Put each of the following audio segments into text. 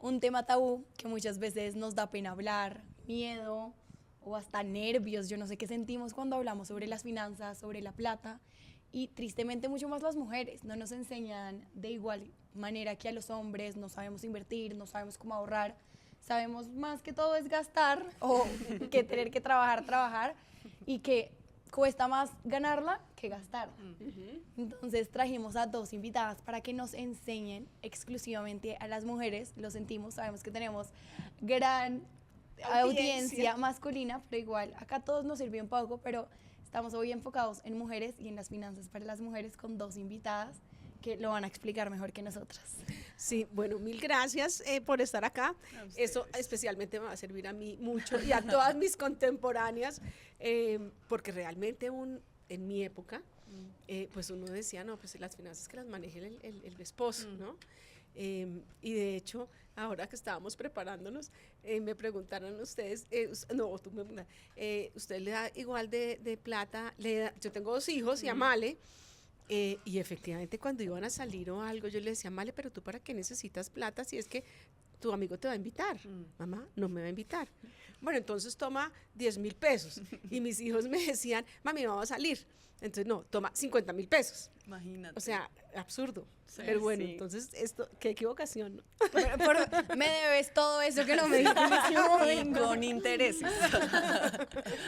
un tema tabú que muchas veces nos da pena hablar, miedo o hasta nervios. Yo no sé qué sentimos cuando hablamos sobre las finanzas, sobre la plata. Y tristemente mucho más las mujeres no nos enseñan de igual manera que a los hombres, no sabemos invertir, no sabemos cómo ahorrar, sabemos más que todo es gastar o que tener que trabajar y que cuesta más ganarla que gastarla. Entonces trajimos a dos invitadas para que nos enseñen exclusivamente a las mujeres, lo sentimos, sabemos que tenemos gran audiencia masculina, pero igual acá todos nos sirvió un poco, pero estamos hoy enfocados en mujeres y en las finanzas para las mujeres con dos invitadas que lo van a explicar mejor que nosotras. Sí, bueno, mil gracias por estar acá. Eso especialmente me va a servir a mí mucho y a todas mis contemporáneas, porque realmente en mi época, pues uno decía, no, pues las finanzas que las maneje el esposo, ¿no? Y de hecho, ahora que estábamos preparándonos, me preguntaron ustedes, ¿usted le da igual de plata? Yo tengo 2 hijos y a Male, y efectivamente cuando iban a salir o algo, yo le decía, Male, pero tú ¿para qué necesitas plata si es que tu amigo te va a invitar? Mamá, no me va a invitar. Bueno, entonces toma 10,000 pesos. Y mis hijos me decían, mami, no vamos a salir. Entonces, no, toma 50,000 pesos. Imagínate. O sea, absurdo. Sí, pero bueno, sí. entonces, qué equivocación, ¿no? Me debes todo eso que no me dijiste en ese Y momento. con intereses.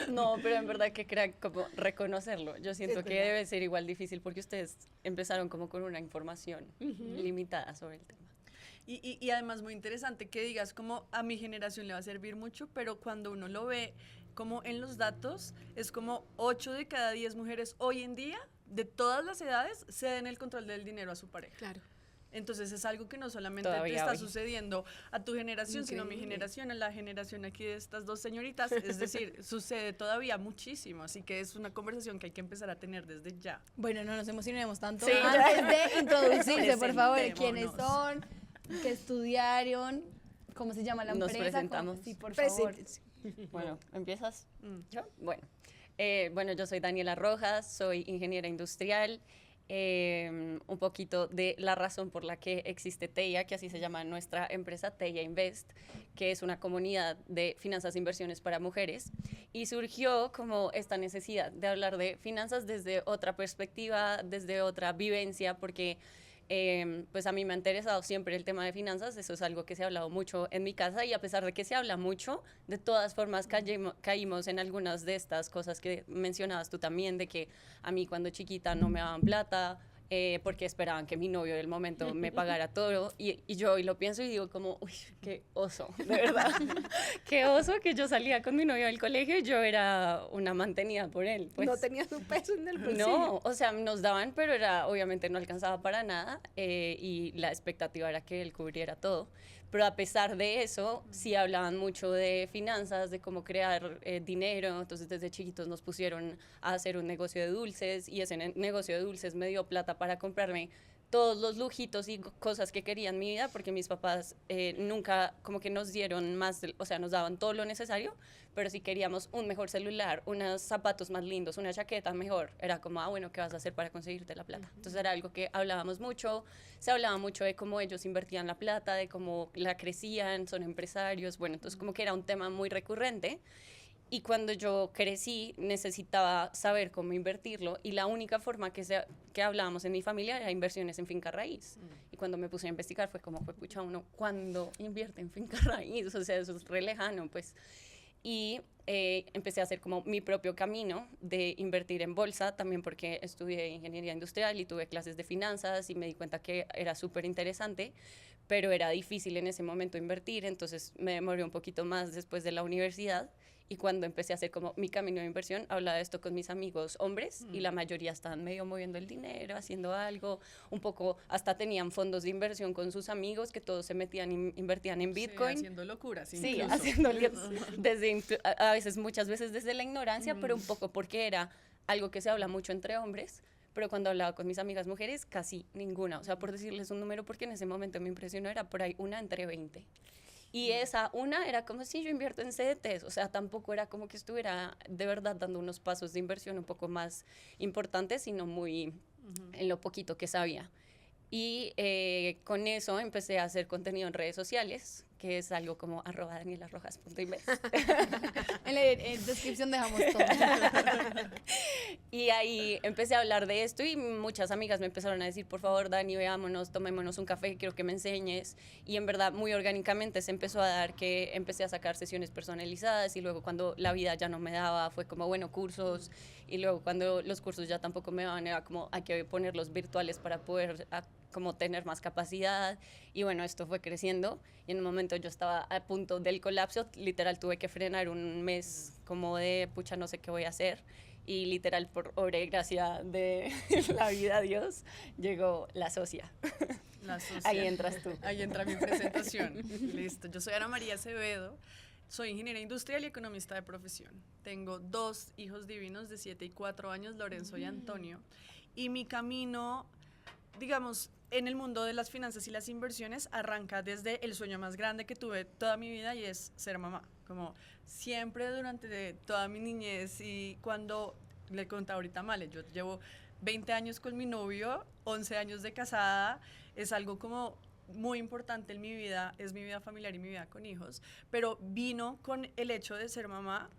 No, pero en verdad que crea como reconocerlo. Yo siento Es que verdad. debe ser igual difícil porque ustedes empezaron como con una información limitada sobre el tema. Y además muy interesante que digas como a mi generación le va a servir mucho, pero cuando uno lo ve como en los datos, es como 8 de cada 10 mujeres hoy en día, de todas las edades, ceden el control del dinero a su pareja. Claro. Entonces es algo que no solamente Todavía te está hoy. sucediendo a tu generación, sino a mi Increíble. generación, a la generación aquí de estas dos señoritas. Es decir, sucede todavía muchísimo, así que es una conversación que hay que empezar a tener desde ya. Bueno, no nos emocionemos tanto. Sí, Antes de introducirse, por favor, quiénes Presentémonos. son, qué estudiaron, cómo se llama la Nos empresa. presentamos. Sí, por favor. Preséntense. Bueno, ¿empiezas? ¿Yo? Bueno, yo soy Daniela Rojas, soy ingeniera industrial. Un poquito de la razón por la que existe TEIA, que así se llama nuestra empresa, TEIA Invest, que es una comunidad de finanzas e inversiones para mujeres, y surgió como esta necesidad de hablar de finanzas desde otra perspectiva, desde otra vivencia, porque pues a mí me ha interesado siempre el tema de finanzas, eso es algo que se ha hablado mucho en mi casa, y a pesar de que se habla mucho, de todas formas caímos en algunas de estas cosas que mencionabas tú también, de que a mí cuando chiquita no me daban plata, porque esperaban que mi novio del momento me pagara todo, y yo hoy lo pienso y digo como, uy, qué oso, de verdad, qué oso que yo salía con mi novio del colegio y yo era una mantenida por él. Pues. No tenías un peso en el bolsillo. No, o sea, nos daban, pero era, obviamente no alcanzaba para nada, y la expectativa era que él cubriera todo. Pero a pesar de eso, sí hablaban mucho de finanzas, de cómo crear dinero. Entonces, desde chiquitos nos pusieron a hacer un negocio de dulces, y ese negocio de dulces me dio plata para comprarme todos los lujitos y cosas que quería en mi vida, porque mis papás nunca como que nos dieron más, o sea, nos daban todo lo necesario, pero si queríamos un mejor celular, unos zapatos más lindos, una chaqueta mejor, era como, bueno, ¿qué vas a hacer para conseguirte la plata? Entonces era algo que hablábamos mucho, se hablaba mucho de cómo ellos invertían la plata, de cómo la crecían, son empresarios, bueno, entonces como que era un tema muy recurrente. Y cuando yo crecí necesitaba saber cómo invertirlo, y la única forma que hablábamos en mi familia era inversiones en finca raíz. Y cuando me puse a investigar fue como, fue pucha, uno, ¿cuándo invierte en finca raíz? O sea, eso es re lejano, pues. Y empecé a hacer como mi propio camino de invertir en bolsa, también porque estudié ingeniería industrial y tuve clases de finanzas y me di cuenta que era súper interesante, pero era difícil en ese momento invertir, entonces me demoré un poquito más después de la universidad. Y cuando empecé a hacer como mi camino de inversión, hablaba de esto con mis amigos hombres, y la mayoría estaban medio moviendo el dinero, haciendo algo, un poco, hasta tenían fondos de inversión con sus amigos que todos se metían, invertían en Bitcoin. Sí, haciendo locuras. Sí, incluso. haciendo a veces, muchas veces desde la ignorancia, pero un poco porque era algo que se habla mucho entre hombres. Pero cuando hablaba con mis amigas mujeres, casi ninguna. O sea, por decirles un número, porque en ese momento me impresionó, era por ahí una entre 20. Y esa una era como si yo invierto en CDTs, o sea, tampoco era como que estuviera de verdad dando unos pasos de inversión un poco más importantes, sino muy en lo poquito que sabía. Y con eso empecé a hacer contenido en redes sociales, que es algo como @danielarrojas.invest. En la descripción dejamos todo. Y ahí empecé a hablar de esto y muchas amigas me empezaron a decir, por favor, Dani, veámonos, tomémonos un café, quiero que me enseñes. Y en verdad, muy orgánicamente se empezó a dar que empecé a sacar sesiones personalizadas y luego cuando la vida ya no me daba, fue como, bueno, cursos. Y luego cuando los cursos ya tampoco me daban, era como, hay que ponerlos virtuales para poder como tener más capacidad. Y bueno, esto fue creciendo y en un momento yo estaba a punto del colapso, literal tuve que frenar un mes como de, pucha, no sé qué voy a hacer. Y literal, por obra y gracia de la vida, Dios, llegó la socia. La socia. Ahí entras tú. Ahí entra mi presentación. Listo. Yo soy Ana María Acevedo, soy ingeniera industrial y economista de profesión. Tengo 2 hijos divinos de 7 y 4 años, Lorenzo y Antonio. Y mi camino, digamos, en el mundo de las finanzas y las inversiones arranca desde el sueño más grande que tuve toda mi vida y es ser mamá. Como siempre durante toda mi niñez y cuando le contaba ahorita a Male, yo llevo 20 años con mi novio, 11 años de casada, es algo como muy importante en mi vida, es mi vida familiar y mi vida con hijos, pero vino con el hecho de ser mamá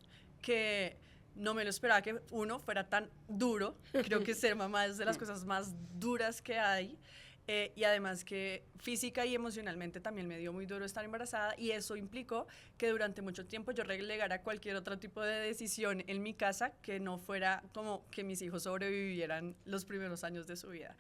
que no me lo esperaba que uno fuera tan duro. Creo que ser mamá es de las cosas más duras que hay. Y además que física y emocionalmente también me dio muy duro estar embarazada y eso implicó que durante mucho tiempo yo relegara cualquier otro tipo de decisión en mi casa que no fuera como que mis hijos sobrevivieran los primeros años de su vida.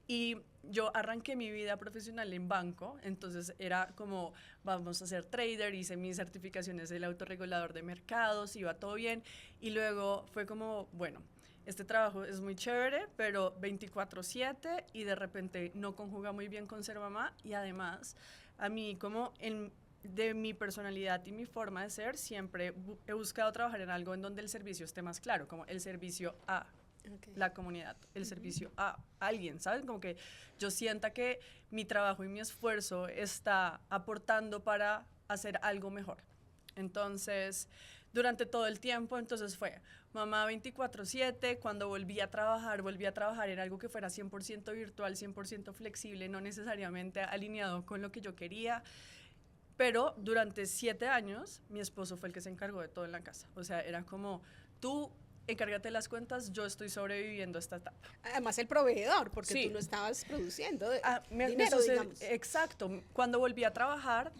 Y yo arranqué mi vida profesional en banco, entonces era como, vamos a ser trader, hice mis certificaciones del autorregulador de mercados, iba todo bien, y luego fue como, bueno, este trabajo es muy chévere, pero 24/7 y de repente no conjuga muy bien con ser mamá y además a mí como de mi personalidad y mi forma de ser siempre he buscado trabajar en algo en donde el servicio esté más claro, como el servicio a la comunidad, el servicio a alguien, ¿sabes? Como que yo sienta que mi trabajo y mi esfuerzo está aportando para hacer algo mejor. Entonces, durante todo el tiempo, entonces fue mamá 24/7, cuando volví a trabajar en algo que fuera 100% virtual, 100% flexible, no necesariamente alineado con lo que yo quería, pero durante 7 años mi esposo fue el que se encargó de todo en la casa, o sea, era como, tú encárgate de las cuentas, yo estoy sobreviviendo esta etapa. Además el proveedor, porque Sí. tú no estabas produciendo Dinero, digamos. exacto, cuando volví a trabajar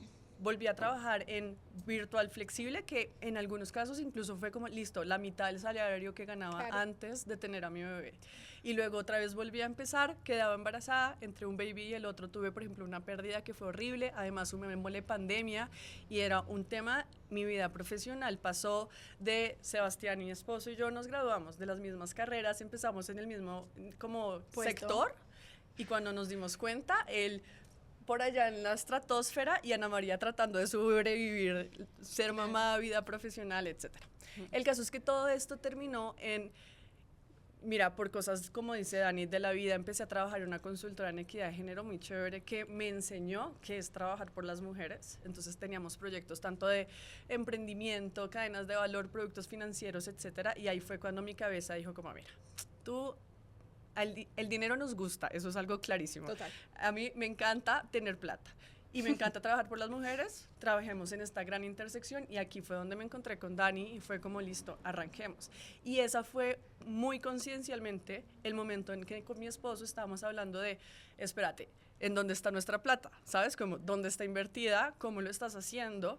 en virtual flexible, que en algunos casos incluso fue como, listo, la mitad del salario que ganaba Claro. antes de tener a mi bebé. Y luego otra vez volví a empezar, quedaba embarazada, entre un baby y el otro tuve, por ejemplo, una pérdida que fue horrible, además sumémosle pandemia y era un tema, mi vida profesional pasó de Sebastián, mi esposo y yo nos graduamos de las mismas carreras, empezamos en el mismo como Puesto. sector y cuando nos dimos cuenta, él por allá en la estratosfera y Ana María tratando de sobrevivir, ser mamá, vida profesional, etc. El caso es que todo esto terminó en, mira, por cosas como dice Dani, de la vida, empecé a trabajar en una consultora en equidad de género muy chévere que me enseñó qué es trabajar por las mujeres. Entonces teníamos proyectos tanto de emprendimiento, cadenas de valor, productos financieros, etc. Y ahí fue cuando mi cabeza dijo como, mira, tú... El dinero nos gusta, eso es algo clarísimo. Total. A mí me encanta tener plata y me encanta trabajar por las mujeres, trabajemos en esta gran intersección y aquí fue donde me encontré con Dani y fue como listo, arranquemos. Y esa fue muy conciencialmente el momento en que con mi esposo estábamos hablando de, espérate, ¿en dónde está nuestra plata? ¿Sabes? Como, ¿dónde está invertida? ¿Cómo lo estás haciendo?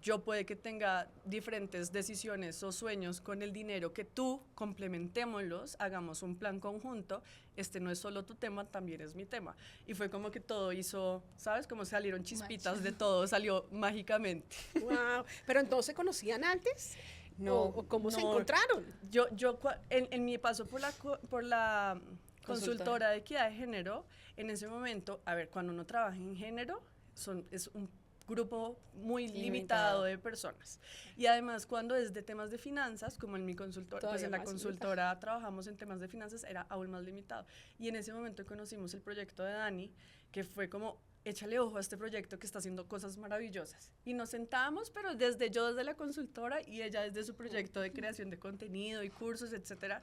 Yo puede que tenga diferentes decisiones o sueños con el dinero que tú, complementémoslos, hagamos un plan conjunto, este no es solo tu tema, también es mi tema. Y fue como que todo hizo, ¿sabes? Como salieron chispitas de todo, salió mágicamente. Wow. Pero entonces ¿se conocían antes? No, ¿O cómo se no. encontraron? En mi paso por la consultora de equidad de género, en ese momento, a ver, cuando uno trabaja en género, es un grupo muy limitado de personas. Y además, cuando es de temas de finanzas, como en mi consultora, pues Todavía en la más consultora trabajamos en temas de finanzas, era aún más limitado. Y en ese momento conocimos el proyecto de Dani, que fue como, échale ojo a este proyecto que está haciendo cosas maravillosas. Y nos sentábamos, pero yo desde la consultora y ella desde su proyecto de creación de contenido y cursos, etcétera.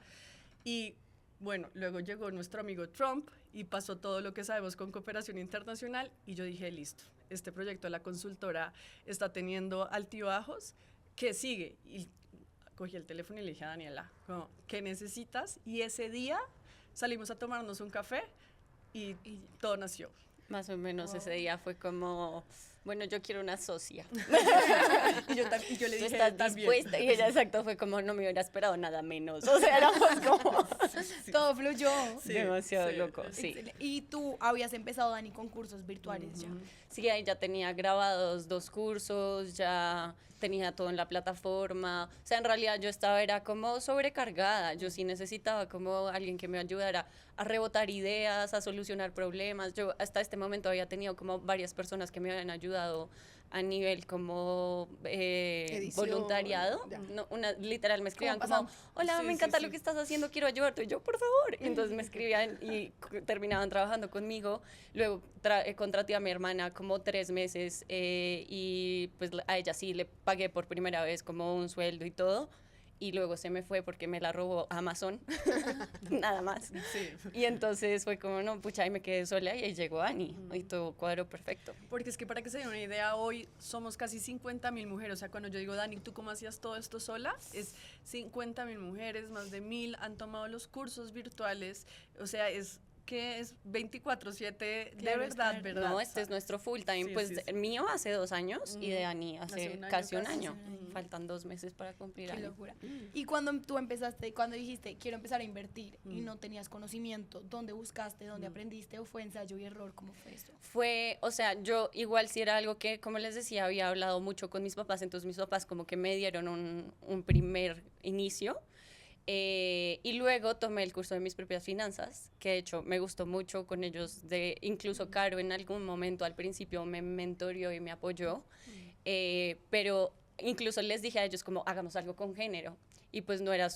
Y Bueno, luego llegó nuestro amigo Trump y pasó todo lo que sabemos con cooperación internacional y yo dije, listo, este proyecto de la consultora está teniendo altibajos, ¿qué sigue? Y cogí el teléfono y le dije a Daniela, como, ¿qué necesitas? Y ese día salimos a tomarnos un café y todo nació. Más o menos ese día fue como, bueno, yo quiero una socia. Y yo le ¿Tú dije, estás también. dispuesta? Y ella, exacto, fue como, no me hubiera esperado nada menos. O sea, éramos como Todo fluyó. Sí, demasiado sí, loco, sí. sí. Excelente. Y tú habías empezado, Dani, con cursos virtuales ya. Sí, ahí ya tenía grabados 2 cursos, ya tenía todo en la plataforma. O sea, en realidad yo era como sobrecargada. Yo sí necesitaba como alguien que me ayudara a rebotar ideas, a solucionar problemas. Yo hasta este momento había tenido como varias personas que me habían ayudado a nivel como Edición, voluntariado. ya. No, literal me escribían ¿Cómo como, pasó? hola, Sí, me sí, encanta sí. lo que estás haciendo, quiero ayudarte. Y yo, por favor. Y entonces me escribían y terminaban trabajando conmigo. Luego contraté a mi hermana como 3 meses y pues a ella sí le pagué por primera vez como un sueldo y todo. Y luego se me fue porque me la robó Amazon, nada más. Sí. Y entonces fue como, no, pucha, ahí me quedé sola y ahí llegó Ani. Y todo cuadro perfecto. Porque es que para que se den una idea, hoy somos casi 50.000 mujeres. O sea, cuando yo digo, Dani, ¿tú cómo hacías todo esto sola? Es 50.000 mujeres, más de 1.000 han tomado los cursos virtuales. O sea, es que es 24/7 de Claro, verdad, es ¿verdad? No, este es nuestro full time. Sí, pues sí, sí. el mío hace 2 años y de Ani Hace hace un año casi un casi, año. sí. Faltan 2 meses para cumplir Qué año. locura. Y cuando tú empezaste, cuando dijiste, quiero empezar a invertir y no tenías conocimiento, ¿dónde buscaste, dónde aprendiste o fue ensayo y error? ¿Cómo fue eso? Fue, o sea, yo igual sí era algo que, como les decía, había hablado mucho con mis papás, entonces mis papás como que me dieron un primer inicio. Y luego tomé el curso de mis propias finanzas, que de hecho me gustó mucho con ellos, incluso Caro en algún momento al principio me mentorió y me apoyó, pero incluso les dije a ellos como hagamos algo con género. Y pues no era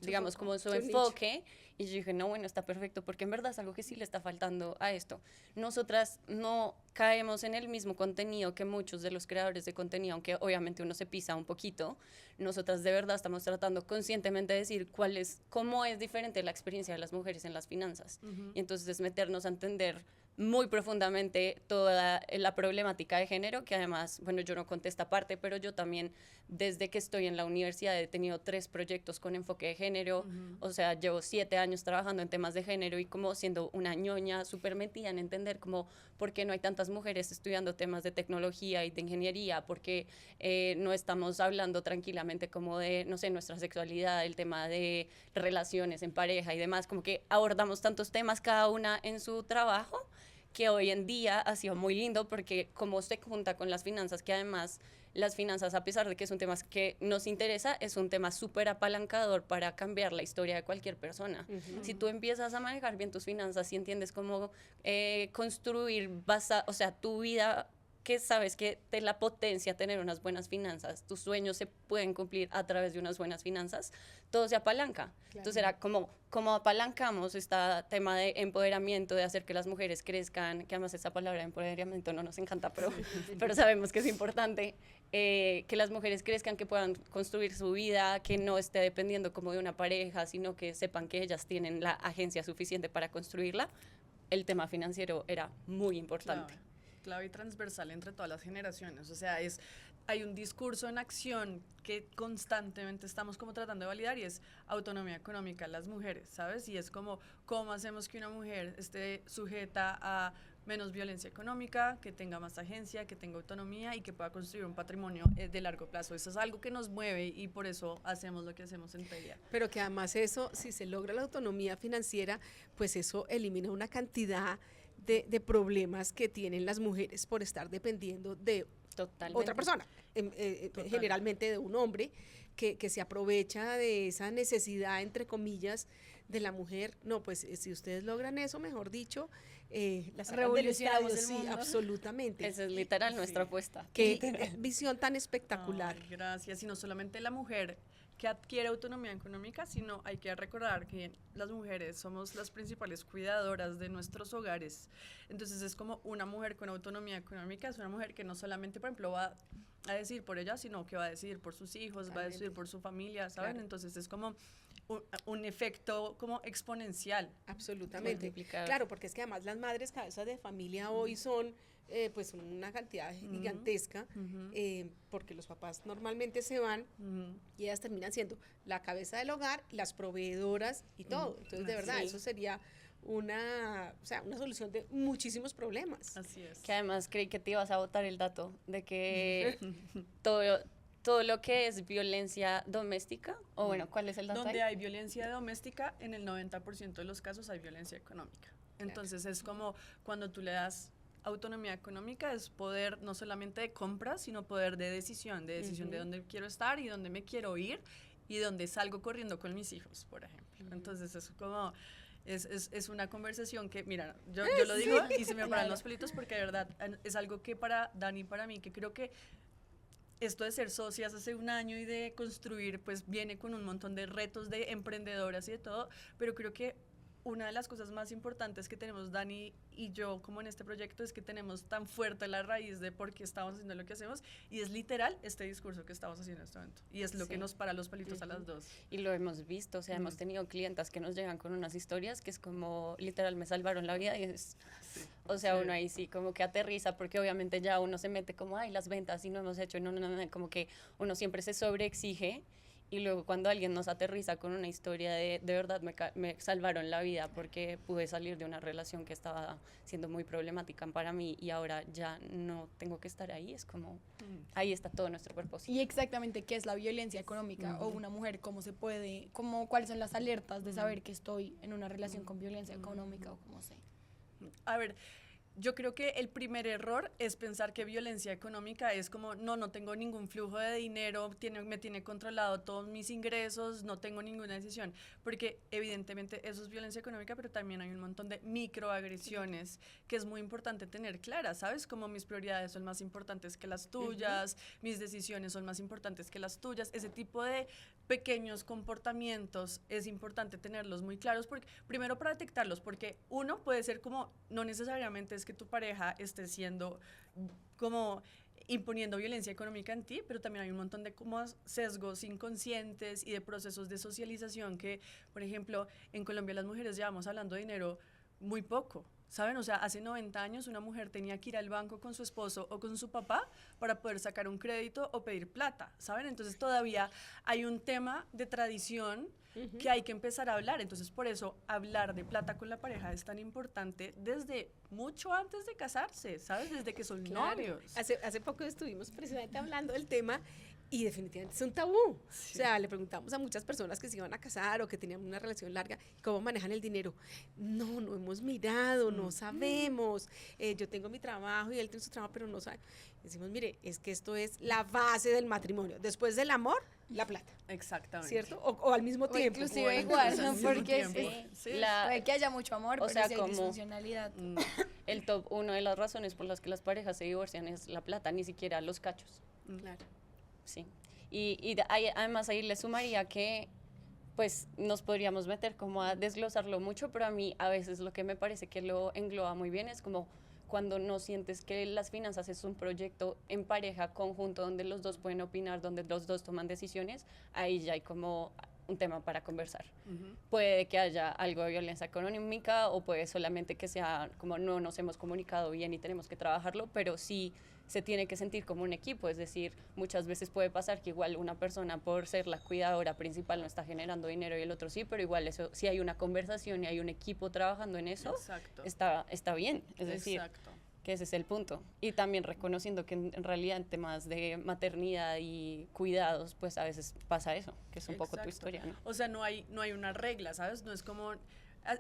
digamos, como su su nicho. enfoque. Y yo dije, no, bueno, está perfecto, porque en verdad es algo que sí le está faltando a esto. Nosotras no caemos en el mismo contenido que muchos de los creadores de contenido, aunque obviamente uno se pisa un poquito. Nosotras de verdad estamos tratando conscientemente de decir cómo es diferente la experiencia de las mujeres en las finanzas. Y entonces es meternos a entender muy profundamente toda la problemática de género, que además, bueno, yo no conté esta parte, pero yo también, desde que estoy en la universidad, he tenido 3 proyectos con enfoque de género, o sea, llevo 7 años trabajando en temas de género y como siendo una ñoña súper metida en entender como por qué no hay tantas mujeres estudiando temas de tecnología y de ingeniería, porque no estamos hablando tranquilamente como de, no sé, nuestra sexualidad, el tema de relaciones en pareja y demás, como que abordamos tantos temas cada una en su trabajo, que hoy en día ha sido muy lindo porque como se junta con las finanzas, que además las finanzas, a pesar de que es un tema que nos interesa, es un tema súper apalancador para cambiar la historia de cualquier persona. Si tú empiezas a manejar bien tus finanzas y entiendes cómo construir, o sea, tu vida, que sabes que te la potencia tener unas buenas finanzas, tus sueños se pueden cumplir a través de unas buenas finanzas, todo se apalanca. Entonces era como apalancamos este tema de empoderamiento, de hacer que las mujeres crezcan, que además esa palabra empoderamiento no nos encanta, pero sabemos que es importante, que las mujeres crezcan, que puedan construir su vida, que no esté dependiendo como de una pareja, sino que sepan que ellas tienen la agencia suficiente para construirla. El tema financiero era muy importante. Clave y transversal entre todas las generaciones. O sea, hay un discurso en acción que constantemente estamos como tratando de validar y es autonomía económica de las mujeres, ¿sabes? Y es como, ¿cómo hacemos que una mujer esté sujeta a menos violencia económica, que tenga más agencia, que tenga autonomía y que pueda construir un patrimonio de largo plazo? Eso es algo que nos mueve y por eso hacemos lo que hacemos en Teia. Pero que además eso, si se logra la autonomía financiera, pues eso elimina una cantidad de problemas que tienen las mujeres por estar dependiendo de Totalmente. otra persona, generalmente de un hombre que se aprovecha de esa necesidad, entre comillas, de la mujer. No, pues si ustedes logran eso, mejor dicho, la sacan del estadio, Revolucionamos el sí, mundo. absolutamente. Esa es literal nuestra apuesta. Qué visión tan espectacular. Ay, gracias. Y no solamente la mujer que adquiere autonomía económica, sino hay que recordar que las mujeres somos las principales cuidadoras de nuestros hogares. Entonces es como una mujer con autonomía económica, es una mujer que no solamente, por ejemplo, va a decidir por ella, sino que va a decidir por sus hijos, va a decidir por su familia, ¿saben? Claro. Entonces es como un efecto como exponencial. Absolutamente. Multiplicador. Claro, porque es que además las madres cabezas de familia hoy son pues una cantidad gigantesca, porque los papás normalmente se van y ellas terminan siendo la cabeza del hogar, las proveedoras y todo. Entonces, de verdad, Sí. eso sería una solución de muchísimos problemas. Así es. Que además creí que te ibas a botar el dato de que todo lo que es violencia doméstica, o bueno, ¿cuál es el dato Donde ahí? hay violencia doméstica, en el 90% de los casos hay violencia económica. Entonces es como cuando tú le das autonomía económica, es poder no solamente de compras, sino poder de decisión de dónde quiero estar y dónde me quiero ir y dónde salgo corriendo con mis hijos, por ejemplo. Entonces es como... Es una conversación que, mira, yo lo digo y se me paran los pelitos porque de verdad es algo que para Dani y para mí, que creo que esto de ser socias hace un año y de construir, pues viene con un montón de retos de emprendedoras y de todo, pero creo que una de las cosas más importantes que tenemos Dani y yo como en este proyecto es que tenemos tan fuerte la raíz de por qué estamos haciendo lo que hacemos y es literal este discurso que estamos haciendo en este momento y es lo que Sí. nos para los pelitos a las dos. Y lo hemos visto, o sea, hemos tenido clientas que nos llegan con unas historias que es como, literal, me salvaron la vida y es, o sea, Sí. uno ahí sí como que aterriza porque obviamente ya uno se mete como, ay, las ventas y no hemos hecho, no, como que uno siempre se sobreexige y luego cuando alguien nos aterriza con una historia de verdad me salvaron la vida porque pude salir de una relación que estaba siendo muy problemática para mí y ahora ya no tengo que estar ahí, es como, ahí está todo nuestro propósito. Y exactamente qué es la violencia económica o una mujer, cómo se puede, cuáles son las alertas de saber que estoy en una relación con violencia económica o cómo sé. A ver, yo creo que el primer error es pensar que violencia económica es como, no tengo ningún flujo de dinero, me tiene controlado todos mis ingresos, no tengo ninguna decisión, porque evidentemente eso es violencia económica, pero también hay un montón de microagresiones que es muy importante tener claras, ¿sabes? Como mis prioridades son más importantes que las tuyas, mis decisiones son más importantes que las tuyas, ese tipo de pequeños comportamientos es importante tenerlos muy claros, porque, primero para detectarlos, porque uno puede ser como, no necesariamente es que tu pareja esté siendo como imponiendo violencia económica en ti, pero también hay un montón de como sesgos inconscientes y de procesos de socialización que, por ejemplo, en Colombia las mujeres llevamos hablando de dinero muy poco. ¿Saben? O sea, hace 90 años una mujer tenía que ir al banco con su esposo o con su papá para poder sacar un crédito o pedir plata, ¿saben? Entonces todavía hay un tema de tradición que hay que empezar a hablar. Entonces por eso hablar de plata con la pareja es tan importante desde mucho antes de casarse, ¿sabes? Desde que son novios. Hace poco estuvimos precisamente hablando del tema y definitivamente es un tabú. O sea, le preguntamos a muchas personas que se iban a casar o que tenían una relación larga, ¿cómo manejan el dinero? No hemos mirado, no sabemos. Yo tengo mi trabajo y él tiene su trabajo, pero no sabe. Decimos, mire, es que esto es la base del matrimonio. Después del amor, la plata, Exactamente. ¿cierto? O al mismo O tiempo. inclusive igual, ¿no? al mismo Porque tiempo. sí, Sí. puede que haya mucho amor, o pero sea, si hay como- disfuncionalidad. El top, una de las razones por las que las parejas se divorcian es la plata, ni siquiera los cachos. Claro. Sí. Además ahí le sumaría que pues nos podríamos meter como a desglosarlo mucho, pero a mí a veces lo que me parece que lo engloba muy bien es como cuando no sientes que las finanzas es un proyecto en pareja, conjunto, donde los dos pueden opinar, donde los dos toman decisiones, ahí ya hay como un tema para conversar. Puede que haya algo de violencia económica o puede solamente que sea como no nos hemos comunicado bien y tenemos que trabajarlo, pero sí se tiene que sentir como un equipo, es decir, muchas veces puede pasar que igual una persona por ser la cuidadora principal no está generando dinero y el otro sí, pero igual eso, si hay una conversación y hay un equipo trabajando en eso, Exacto. está bien, es decir, Exacto. que ese es el punto. Y también reconociendo que en realidad en temas de maternidad y cuidados, pues a veces pasa eso, que es un poco tu Exacto. historia, ¿no? O sea, no hay una regla, ¿sabes? No es como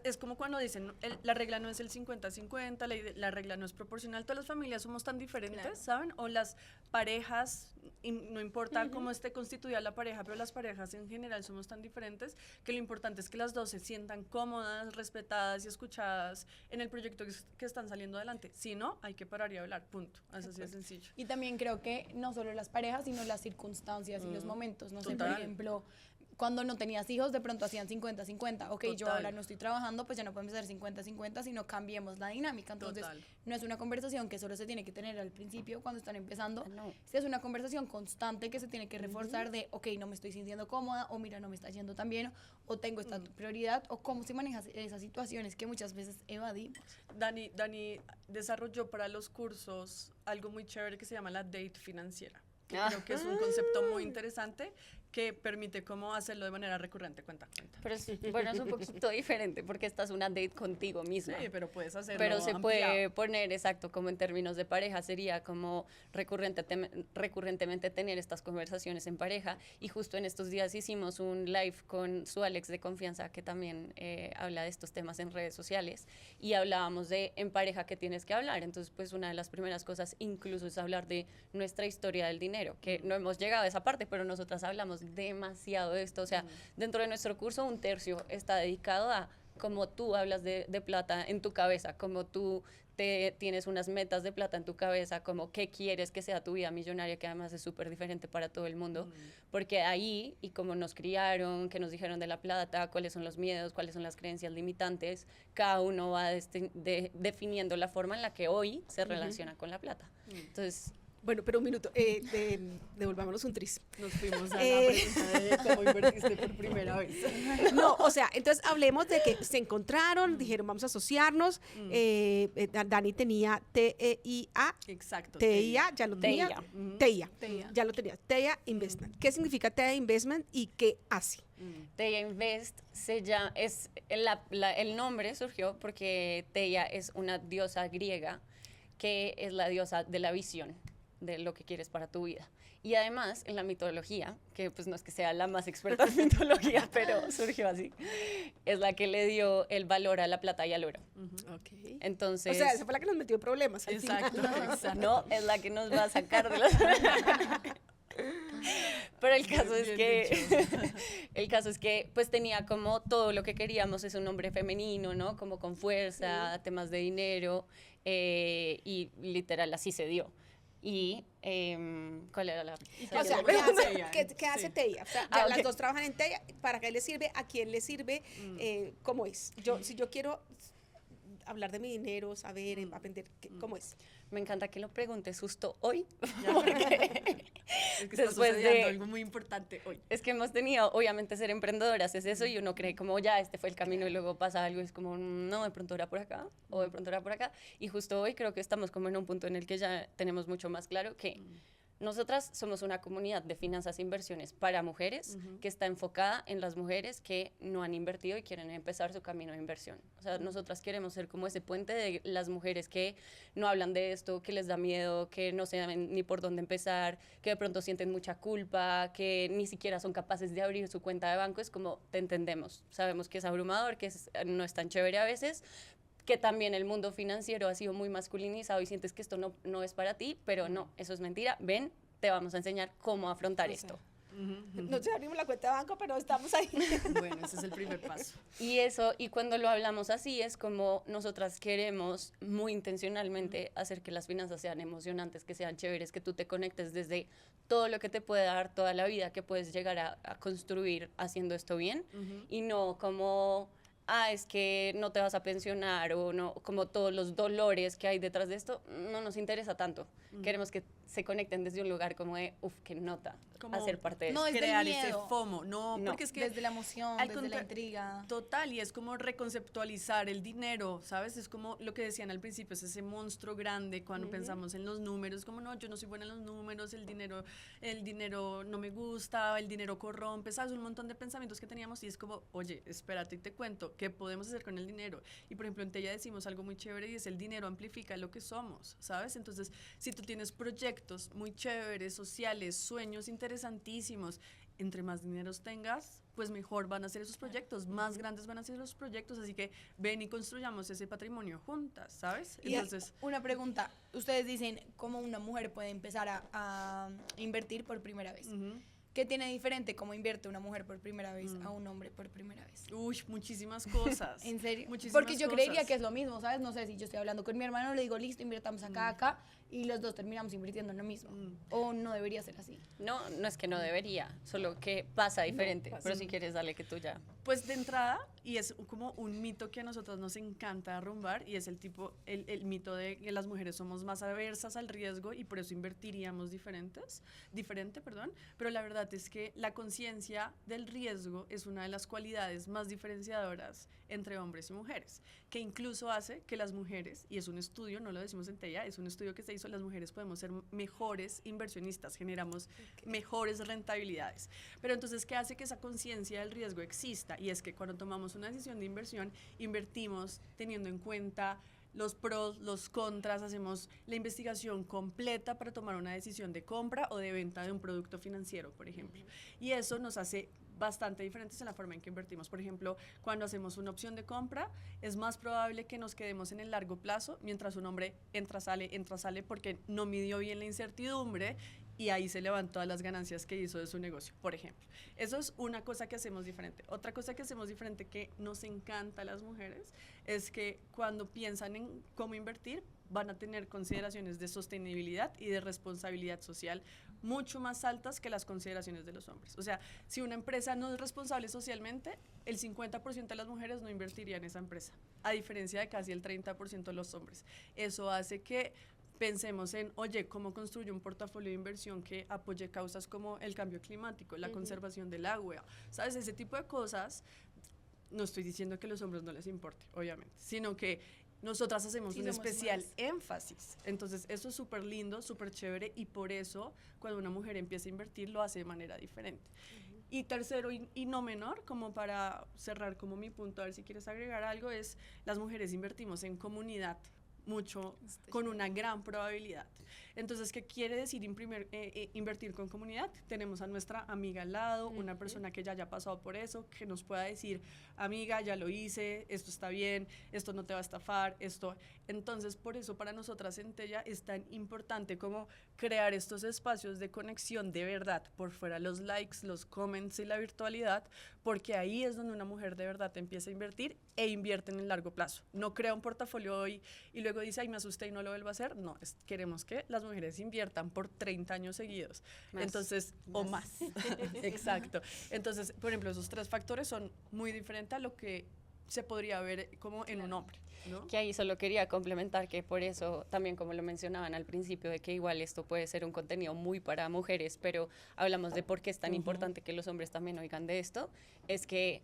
Es como cuando dicen, ¿no? La regla no es el 50-50, la regla no es proporcional. Todas las familias somos tan diferentes, Claro. ¿saben? O las parejas, no importa cómo esté constituida la pareja, pero las parejas en general somos tan diferentes que lo importante es que las dos se sientan cómodas, respetadas y escuchadas en el proyecto que están saliendo adelante. Si no, hay que parar y hablar, punto. Así de sencillo. Y también creo que no solo las parejas, sino las circunstancias y los momentos. No sé, por Total. ejemplo, cuando no tenías hijos, de pronto hacían 50-50. Ok, yo Total. ahora no estoy trabajando, pues ya no podemos hacer 50-50, sino cambiemos la dinámica. Entonces, Total. no es una conversación que solo se tiene que tener al principio cuando están empezando. No. Sí, es una conversación constante que se tiene que reforzar de, ok, no me estoy sintiendo cómoda, o mira, no me está yendo tan bien, o tengo esta prioridad, o cómo se manejan esas situaciones que muchas veces evadimos. Dani desarrolló para los cursos algo muy chévere que se llama la date financiera. Que Ah. creo que es un concepto muy interesante que permite cómo hacerlo de manera recurrente, cuenta. Pero bueno, es un poquito diferente porque esta es una date contigo misma. Sí, pero puedes hacerlo Pero se puede ampliado. poner, exacto, como en términos de pareja, sería como recurrentemente tener estas conversaciones en pareja. Y justo en estos días hicimos un live con su Alex de confianza, que también habla de estos temas en redes sociales, y hablábamos de en pareja qué tienes que hablar. Entonces, pues una de las primeras cosas incluso es hablar de nuestra historia del dinero, que no hemos llegado a esa parte, pero nosotras hablamos demasiado de esto. O sea, dentro de nuestro curso, un tercio está dedicado a cómo tú hablas de plata en tu cabeza, cómo tú tienes unas metas de plata en tu cabeza, como qué quieres que sea tu vida millonaria, que además es súper diferente para todo el mundo, porque ahí, y como nos criaron, que nos dijeron de la plata, cuáles son los miedos, cuáles son las creencias limitantes, cada uno va definiendo la forma en la que hoy se relaciona con la plata. Entonces, Bueno, pero un minuto, devolvámonos un tris. Nos fuimos a la pregunta de cómo invertiste por primera vez. No, o sea, entonces hablemos de que se encontraron, dijeron vamos a asociarnos. Dani tenía TEIA, Exacto. TEIA, ya lo tenía. TEIA. TEIA, ya lo tenía. TEIA Investment. ¿Qué significa TEIA Investment y qué hace? Teia Invest el nombre surgió porque Teia es una diosa griega que es la diosa de la visión, de lo que quieres para tu vida. Y además, en la mitología, que pues no es que sea la más experta en mitología, pero surgió así, es la que le dio el valor a la plata y al oro. Ok. Entonces, O sea, esa fue la que nos metió en problemas. al Exacto, final. exacto. no es la que nos va a sacar de los... Pero el caso es Bien que el caso es que pues tenía como todo lo que queríamos, es un hombre femenino, ¿no? Como con fuerza, temas de dinero, y literal así se dio. Y ¿cuál era la? O sea, ¿Qué hace TEIA? ¿qué hace Sí. TEIA? O sea, Ah, las ok. dos trabajan en TEIA. ¿Para qué le sirve? ¿A quién le sirve? ¿Cómo es? Si yo quiero hablar de mi dinero, saber, aprender, ¿cómo es? Me encanta que lo preguntes justo hoy, Ya. porque Es que está después sucediendo de algo muy importante hoy. es que hemos tenido, obviamente ser emprendedoras es eso, y uno cree como ya este fue el camino y luego pasa algo y es como no, de pronto era por acá o de pronto era por acá, y justo hoy creo que estamos como en un punto en el que ya tenemos mucho más claro que nosotras somos una comunidad de finanzas e inversiones para mujeres que está enfocada en las mujeres que no han invertido y quieren empezar su camino de inversión. O sea, nosotras queremos ser como ese puente de las mujeres que no hablan de esto, que les da miedo, que no saben ni por dónde empezar, que de pronto sienten mucha culpa, que ni siquiera son capaces de abrir su cuenta de banco. Es como, te entendemos, sabemos que es abrumador, que no es tan chévere a veces, que también el mundo financiero ha sido muy masculinizado y sientes que esto no es para ti, pero no, eso es mentira. Ven, te vamos a enseñar cómo afrontar esto. No sé, abrimos la cuenta de banco, pero estamos ahí. Bueno, ese es el primer paso. Y eso, y cuando lo hablamos así, es como nosotras queremos muy intencionalmente hacer que las finanzas sean emocionantes, que sean chéveres, que tú te conectes desde todo lo que te puede dar toda la vida, que puedes llegar a construir haciendo esto bien, y no como... es que no te vas a pensionar, o no, como todos los dolores que hay detrás de esto, no nos interesa tanto. Queremos que se conecten desde un lugar como de, qué nota, Como hacer parte de no, esto. desde el Crear ese miedo. FOMO, no, No. porque es que Desde la emoción, al desde la contra- intriga. Total, y es como reconceptualizar el dinero, ¿sabes? Es como lo que decían al principio, es ese monstruo grande cuando pensamos en los números, como no, yo no soy buena en los números, el dinero no me gusta, el dinero corrompe, ¿sabes? Un montón de pensamientos que teníamos y es como, oye, espérate y te cuento, ¿qué podemos hacer con el dinero? Y por ejemplo, en Teia decimos algo muy chévere y es el dinero amplifica lo que somos, ¿sabes? Entonces, si tú tienes proyectos muy chéveres, sociales, sueños interesantísimos entre más dineros tengas, pues mejor van a ser esos proyectos, más grandes van a ser los proyectos, así que ven y construyamos ese patrimonio juntas, ¿sabes? Y Entonces, una pregunta, ustedes dicen cómo una mujer puede empezar a invertir por primera vez. ujú. ¿Qué tiene diferente cómo invierte una mujer por primera vez a un hombre por primera vez? Uy, muchísimas cosas. ¿En serio? Muchísimas Porque yo creería cosas. que es lo mismo, ¿sabes? No sé, si yo estoy hablando con mi hermano, le digo, listo, invirtamos acá, y los dos terminamos invirtiendo en lo mismo. O no debería ser así. No, no es que no debería, solo que pasa diferente. Pero si quieres, dale que tú ya. Pues de entrada, y es como un mito que a nosotros nos encanta derrumbar, y es el mito de que las mujeres somos más aversas al riesgo y por eso invertiríamos diferente, pero la verdad es que la conciencia del riesgo es una de las cualidades más diferenciadoras entre hombres y mujeres, que incluso hace que las mujeres, y es un estudio, no lo decimos en TEIA, es un estudio que se hizo, las mujeres podemos ser mejores inversionistas, generamos mejores rentabilidades. Pero entonces, ¿qué hace que esa conciencia del riesgo exista? Y es que cuando tomamos una decisión de inversión, invertimos teniendo en cuenta los pros, los contras, hacemos la investigación completa para tomar una decisión de compra o de venta de un producto financiero, por ejemplo. Y eso nos hace bastante diferentes en la forma en que invertimos. Por ejemplo, cuando hacemos una opción de compra, es más probable que nos quedemos en el largo plazo, mientras un hombre entra, sale, porque no midió bien la incertidumbre y ahí se levan todas las ganancias que hizo de su negocio, por ejemplo. Eso es una cosa que hacemos diferente. Otra cosa que hacemos diferente que nos encanta a las mujeres es que cuando piensan en cómo invertir, van a tener consideraciones de sostenibilidad y de responsabilidad social mucho más altas que las consideraciones de los hombres. O sea, si una empresa no es responsable socialmente, el 50% de las mujeres no invertiría en esa empresa, a diferencia de casi el 30% de los hombres. Eso hace que pensemos en, oye, ¿cómo construyo un portafolio de inversión que apoye causas como el cambio climático, la conservación del agua? ¿Sabes? Ese tipo de cosas, no estoy diciendo que a los hombres no les importe, obviamente, sino que nosotras hacemos un especial énfasis. Entonces, eso es súper lindo, súper chévere, y por eso, cuando una mujer empieza a invertir, lo hace de manera diferente. Y tercero, y no menor, como para cerrar como mi punto, a ver si quieres agregar algo, es las mujeres invertimos en comunidad mucho, con una gran probabilidad. Entonces, ¿qué quiere decir invertir con comunidad? Tenemos a nuestra amiga al lado, una persona que ya haya pasado por eso, que nos pueda decir, amiga, ya lo hice, esto está bien, esto no te va a estafar, esto. Entonces, por eso para nosotras en TEIA es tan importante como crear estos espacios de conexión de verdad, por fuera los likes, los comments y la virtualidad, porque ahí es donde una mujer de verdad empieza a invertir e invierte en el largo plazo. No crea un portafolio hoy y luego dice, ay, me asusté y no lo vuelvo a hacer. No, queremos que las mujeres inviertan por 30 años seguidos. Más. Entonces, o más. Exacto. Entonces, por ejemplo, esos tres factores son muy diferentes a lo que se podría ver como en un hombre, ¿no? Que ahí solo quería complementar que por eso, también como lo mencionaban al principio, de que igual esto puede ser un contenido muy para mujeres, pero hablamos de por qué es tan importante que los hombres también oigan de esto, es que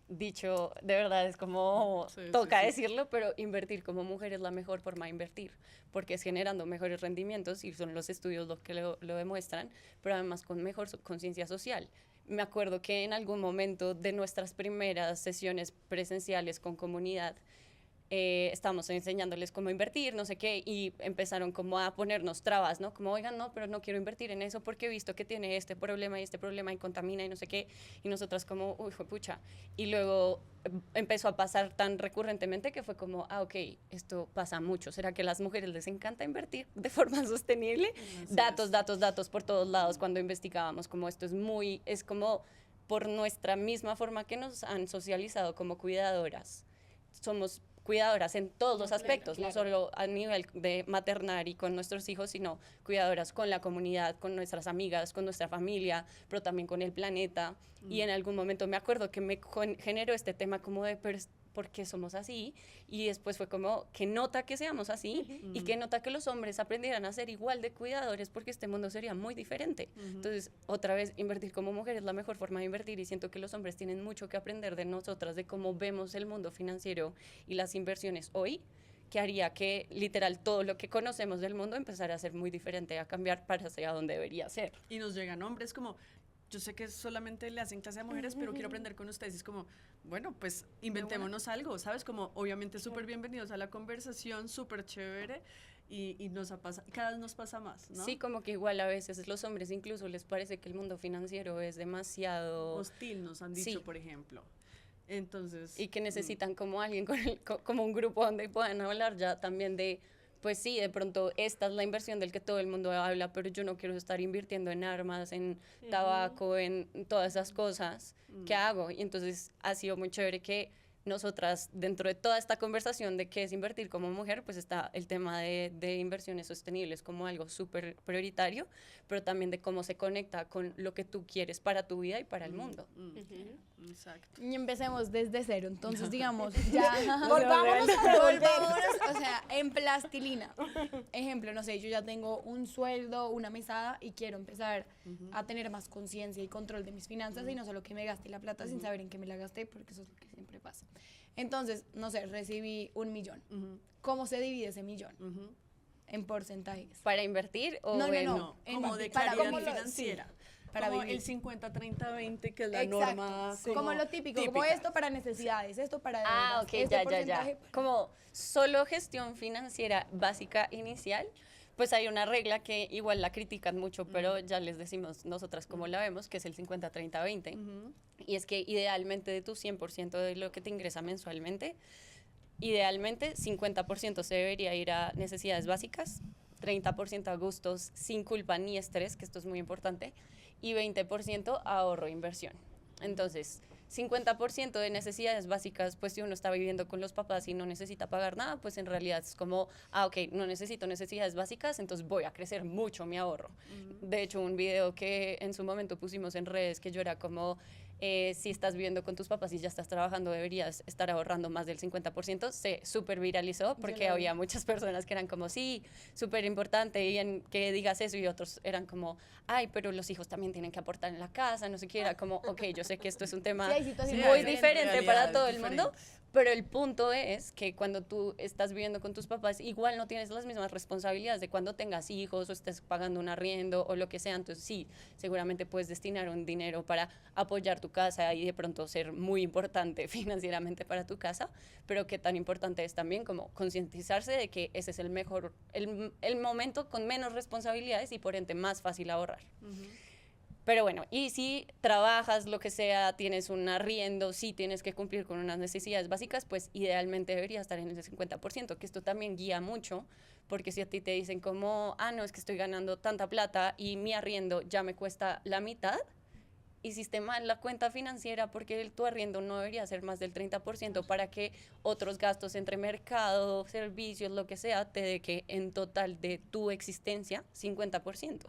dicho, de verdad es como toca decirlo, pero invertir como mujer es la mejor forma de invertir, porque es generando mejores rendimientos y son los estudios los que lo demuestran, pero además con mejor conciencia social. Me acuerdo que en algún momento de nuestras primeras sesiones presenciales con comunidad, estábamos enseñándoles cómo invertir, no sé qué, y empezaron como a ponernos trabas, ¿no? Como, oigan, no, pero no quiero invertir en eso porque he visto que tiene este problema y contamina y no sé qué, y nosotras como, uy, pucha. Y luego empezó a pasar tan recurrentemente que fue como, ok, esto pasa mucho. ¿Será que a las mujeres les encanta invertir de forma sostenible? Datos por todos lados cuando investigábamos, como esto es como por nuestra misma forma que nos han socializado como cuidadoras. Somos cuidadoras en todos los aspectos, no solo a nivel de maternar y con nuestros hijos, sino cuidadoras con la comunidad, con nuestras amigas, con nuestra familia, pero también con el planeta. Y en algún momento me acuerdo que me generó este tema como de por qué somos así, y después fue como que nota que seamos así y que nota que los hombres aprendieran a ser igual de cuidadores porque este mundo sería muy diferente. Entonces, otra vez, invertir como mujer es la mejor forma de invertir, y siento que los hombres tienen mucho que aprender de nosotras, de cómo vemos el mundo financiero y las inversiones hoy, que haría que literal todo lo que conocemos del mundo empezara a ser muy diferente, a cambiar para hacia donde debería ser. Y nos llegan hombres como, yo sé que solamente le hacen clase a mujeres, pero quiero aprender con ustedes. Es como, bueno, pues inventémonos algo, ¿sabes? Como, obviamente, súper bienvenidos a la conversación, súper chévere. y cada vez nos pasa más, ¿no? Sí, como que igual a veces los hombres incluso les parece que el mundo financiero es demasiado Hostil, nos han dicho, Sí. por ejemplo. Entonces... y que necesitan como alguien como un grupo donde puedan hablar ya también de, pues sí, de pronto esta es la inversión del que todo el mundo habla, pero yo no quiero estar invirtiendo en armas, en tabaco, en todas esas cosas. ¿Qué hago? Y entonces ha sido muy chévere que nosotras, dentro de toda esta conversación de qué es invertir como mujer, pues está el tema de inversiones sostenibles como algo súper prioritario, pero también de cómo se conecta con lo que tú quieres para tu vida y para el mundo. Exacto. Y empecemos desde cero. Entonces, digamos, ya. Volvámonos a devolver. Volvámonos, o sea, en plastilina. Ejemplo, no sé, yo ya tengo un sueldo, una mesada y quiero empezar a tener más conciencia y control de mis finanzas y no solo que me gaste la plata sin saber en qué me la gasté, porque eso es lo que siempre pasa. Entonces, no sé, recibí 1 millón. ¿Cómo se divide ese millón? En porcentajes. ¿Para invertir o No, no, en- no. Como en- de para- claridad como lo- financiera. sí, para como vivir. el 50-30-20, que es la Exacto, norma. sí. Como lo típico, como típica. esto para necesidades, esto para Ah, deudas, ok, este ya. porcentaje. Como solo gestión financiera básica inicial, pues hay una regla que igual la critican mucho, pero ya les decimos nosotras cómo la vemos, que es el 50-30-20. Y es que idealmente de tu 100% de lo que te ingresa mensualmente, idealmente 50% se debería ir a necesidades básicas, 30% a gustos sin culpa ni estrés, que esto es muy importante, y 20% a ahorro e inversión. Entonces, 50% de necesidades básicas, pues si uno está viviendo con los papás y no necesita pagar nada, pues en realidad es como, ok, no necesito necesidades básicas, entonces voy a crecer mucho mi ahorro. De hecho, un video que en su momento pusimos en redes, que yo era como, si estás viviendo con tus papás y ya estás trabajando, deberías estar ahorrando más del 50%, se súper viralizó porque lo vi. había muchas personas que eran como, sí, súper importante y en que digas eso, y otros eran como, ay, pero los hijos también tienen que aportar en la casa, no sé qué, era como, ok, yo sé que esto es un tema Sí, hay situaciones muy diferentes. diferente para Realidades todo el mundo, diferentes. pero el punto es que cuando tú estás viviendo con tus papás, igual no tienes las mismas responsabilidades de cuando tengas hijos o estés pagando un arriendo o lo que sea. Entonces sí, seguramente puedes destinar un dinero para apoyar tu casa y de pronto ser muy importante financieramente para tu casa, pero qué tan importante es también como concientizarse de que ese es el mejor, el momento con menos responsabilidades y por ende más fácil ahorrar. Pero bueno, y si trabajas, lo que sea, tienes un arriendo, si tienes que cumplir con unas necesidades básicas, pues idealmente debería estar en ese 50%, que esto también guía mucho, porque si a ti te dicen como, ah, no, es que estoy ganando tanta plata y mi arriendo ya me cuesta la mitad, hiciste mal la cuenta financiera porque tu arriendo no debería ser más del 30% para que otros gastos entre mercado, servicios, lo que sea, te dé que en total de tu existencia 50%.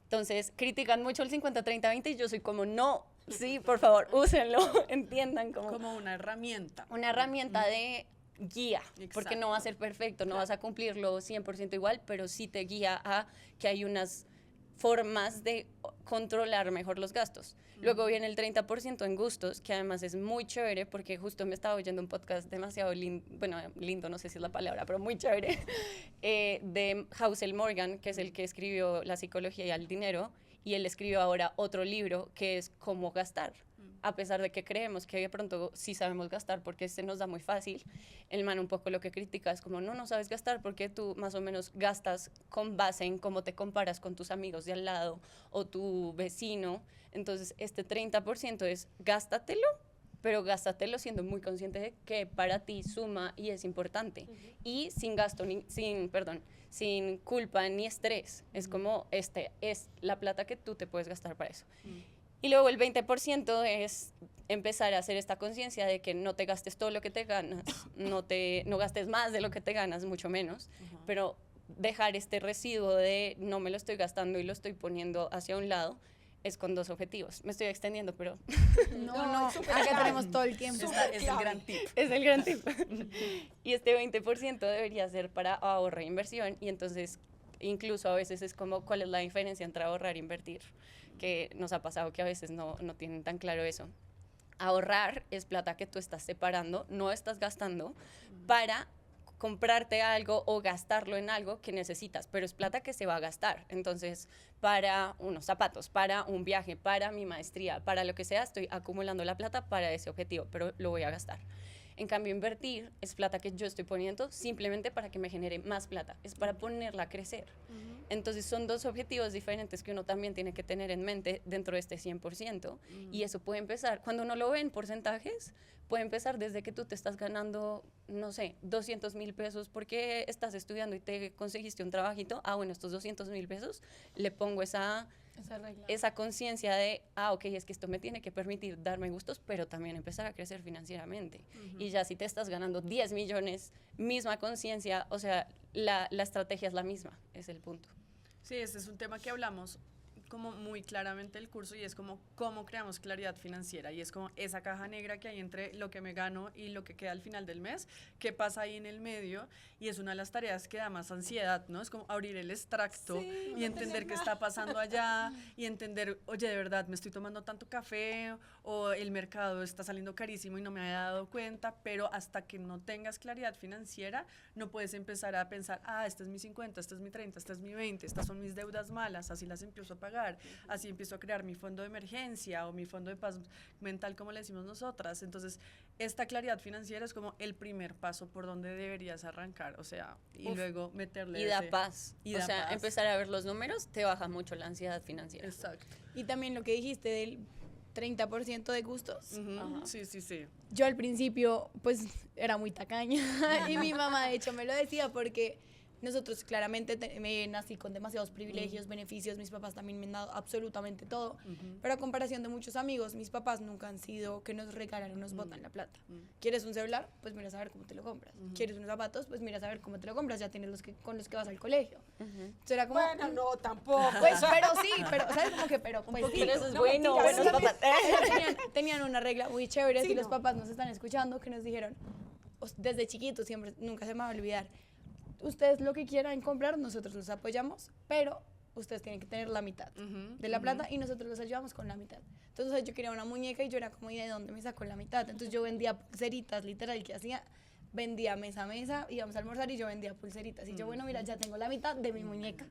Entonces, critican mucho el 50-30-20 y yo soy como, no, sí, por favor, úsenlo, entiendan Como una herramienta. una herramienta de guía, porque no va a Exacto. ser perfecto, no vas a cumplirlo 100% igual, pero sí te guía a que hay unas formas de controlar mejor los gastos. Luego viene el 30% en gustos, que además es muy chévere, porque justo me estaba oyendo un podcast demasiado lindo, bueno, lindo, no sé si es la palabra, pero muy chévere, de Housel Morgan, que es el que escribió La psicología y el dinero, y él escribió ahora otro libro que es Cómo gastar. A pesar de que creemos que de pronto sí sabemos gastar porque se nos da muy fácil, el man un poco lo que critica es como, no sabes gastar porque tú más o menos gastas con base en cómo te comparas con tus amigos de al lado o tu vecino. Entonces, este 30% es gástatelo, pero gástatelo siendo muy consciente de que para ti suma y es importante. Y sin gasto, sin culpa ni estrés. Es como, este es la plata que tú te puedes gastar para eso. Y luego el 20% es empezar a hacer esta conciencia de que no te gastes todo lo que te ganas, no gastes más de lo que te ganas, mucho menos, pero dejar este residuo de no me lo estoy gastando y lo estoy poniendo hacia un lado, es con dos objetivos. Me estoy extendiendo, pero No, es súper acá clave. tenemos todo el tiempo. Es el gran tip. es el gran tip. Y este 20% debería ser para ahorro e inversión, y entonces incluso a veces es como, ¿cuál es la diferencia entre ahorrar e invertir? Que nos ha pasado que a veces no tienen tan claro eso. Ahorrar es plata que tú estás separando, no estás gastando, para comprarte algo o gastarlo en algo que necesitas, pero es plata que se va a gastar. Entonces, para unos zapatos, para un viaje, para mi maestría, para lo que sea, estoy acumulando la plata para ese objetivo, pero lo voy a gastar. En cambio, invertir es plata que yo estoy poniendo simplemente para que me genere más plata, es para ponerla a crecer. Entonces son dos objetivos diferentes que uno también tiene que tener en mente dentro de este 100%, y eso puede empezar, cuando uno lo ve en porcentajes, puede empezar desde que tú te estás ganando, no sé, 200,000 pesos porque estás estudiando y te conseguiste un trabajito. Bueno, estos 200,000 pesos le pongo esa conciencia de, ok, es que esto me tiene que permitir darme gustos, pero también empezar a crecer financieramente. Y ya si te estás ganando 10 millones, misma conciencia, o sea, la estrategia es la misma, es el punto. Sí, este es un tema que hablamos como muy claramente el curso, y es como cómo creamos claridad financiera, y es como esa caja negra que hay entre lo que me gano y lo que queda al final del mes, qué pasa ahí en el medio, y es una de las tareas que da más ansiedad, ¿no? Es como abrir el extracto y entender qué está pasando allá, y entender, oye, de verdad, me estoy tomando tanto café, o el mercado está saliendo carísimo y no me había dado cuenta, pero hasta que no tengas claridad financiera, no puedes empezar a pensar, este es mi 50, este es mi 30, este es mi 20, estas son mis deudas malas, así las empiezo a pagar, así empiezo a crear mi fondo de emergencia o mi fondo de paz mental, como le decimos nosotras. Entonces, esta claridad financiera es como el primer paso por donde deberías arrancar, o sea, y luego meterle y da paz, o sea, empezar a ver los números te baja mucho la ansiedad financiera. Exacto. Y también lo que dijiste del 30% de gustos. Sí. Yo al principio, pues, era muy tacaña y mi mamá, de hecho, me lo decía porque nosotros claramente me nací con demasiados privilegios, beneficios, mis papás también me han dado absolutamente todo, pero a comparación de muchos amigos, mis papás nunca han sido que nos regalan o nos botan la plata. ¿Quieres un celular? Pues mira a saber cómo te lo compras. ¿Quieres unos zapatos? Pues mira a saber cómo te lo compras, ya tienes con los que vas al colegio. Entonces era como, Bueno, no, tampoco. pues, pero sí, pero, ¿sabes? Como que, pero, pues, Pero eso es No, bueno, mentira, buenos sí. papás. tenían una regla muy chévere, Sí, si los no. papás nos están escuchando, que nos dijeron, desde chiquitos, siempre, nunca se me va a olvidar, ustedes lo que quieran comprar, nosotros los apoyamos, pero ustedes tienen que tener la mitad de la plata y nosotros los ayudamos con la mitad. Entonces yo quería una muñeca y yo era como, ¿y de dónde me sacó la mitad? Entonces yo vendía pulseritas, literal, que hacía, vendía mesa a mesa, íbamos a almorzar y yo vendía pulseritas. Y yo, bueno, mira, ya tengo la mitad de mi muñeca.